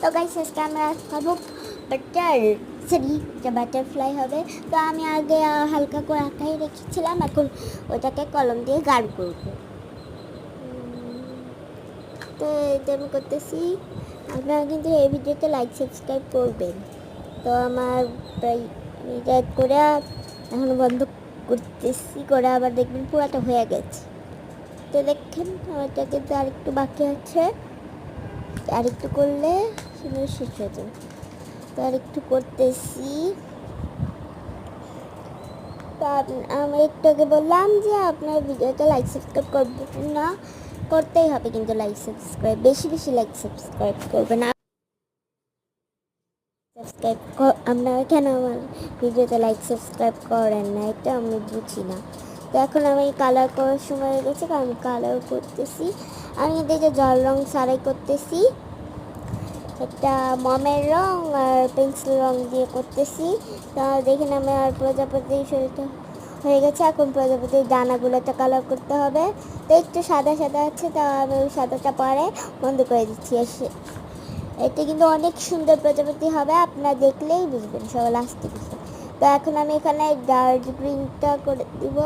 তো গাইস আজকে আমরা করবো বাটারফ্লাই হবে। তো আমি আগে হালকা করে আঁকাই রেখেছিলাম, এখন ওটাকে কলম দিয়ে গাঢ় করবো। তো এটা আমি করতেছি। আপনারা কিন্তু এই ভিডিওতে লাইক সাবস্ক্রাইব করবেন। তো আমার প্রায় আমি এটা করে এখন বন্ধ করতেছি, করে আবার দেখবেন পুরাটা হয়ে গেছে। তো দেখেন আমারটা কিন্তু আরেকটু বাকি আছে, আরেকটু করলে সুন্দর শেষ হয়ে যাবে। তো আরেকটু করতেছি। তো আমি একটু আগে বললাম যে আপনার ভিডিওতে লাইক সাবস্ক্রাইব করবেন না, করতেই হবে কিন্তু লাইক সাবস্ক্রাইব, বেশি বেশি লাইক সাবস্ক্রাইব করবেন। সাবস্ক্রাইব আপনারা কেন আমার ভিডিওতে লাইক সাবস্ক্রাইব করেন না, এটা আমি বুঝি না। তো এখন আমি কালার করার সময় হয়ে গেছে, কারণ আমি কালার করতেছি। আমি এদিকে জল রং ছাড়াই করতেছি, একটা মমের রং আর পেন্সিল রং দিয়ে করতেছি। তা দেখেন আমার প্রজাপতির শরীরটা হয়ে গেছে। এখন প্রজাপতির ডানাগুলোতে কালার করতে হবে। তো একটু সাদা সাদা আছে, তা আমি ওই সাদাটা পরে বন্ধ করে দিচ্ছি। এসে এটা কিন্তু অনেক সুন্দর প্রজাপতি হবে, আপনারা দেখলেই বুঝবেন সবাই লাস্টে কিছু। তো এখন আমি এখানে ডার্ক গ্রিনটা করে দিব,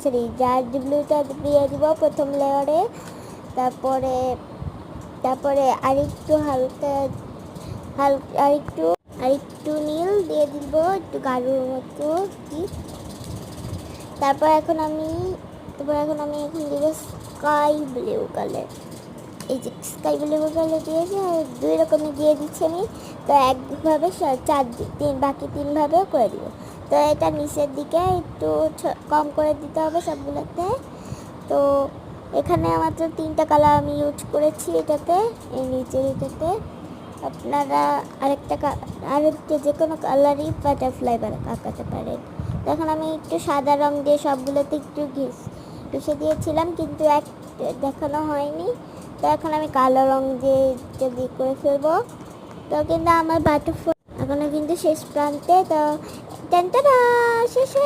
সরি ডার্ক ব্লুটা দিয়ে দিব প্রথম লেয়ারে। তারপরে আরেকটু হালকা আরেকটু নীল দিয়ে দিব, একটু গাঢ়র মতো কি। তারপর এখন আমি এখন দিব স্কাই ব্লু কালার। এই যে স্কাই ব্লু কালার দিয়েছি, আর দুই রকমের দিয়ে দিচ্ছি আমি। তো একভাবে বাকি তিনভাবেও করে দিব। তো এটা নিচের দিকে একটু কম করে দিতে হবে সবগুলোতে। তো এখানে মাত্র 3টা কালার আমি ইউজ করেছি এটাতে, এই নিচের এটাতে। আপনারা আরেকটা যে কোনো কালারই বাটারফ্লাই আঁকাতে পারেন। তখন আমি একটু সাদা রং দিয়ে সবগুলোতে একটু ঘষে দিয়েছিলাম, কিন্তু দেখানো হয়নি। তো এখন আমি কালো রং দিয়ে করে ফেলবো। তো কিন্তু আমার বাটারফ্লাই এখনো কিন্তু শেষ প্রান্তে। তো শেষ হয়ে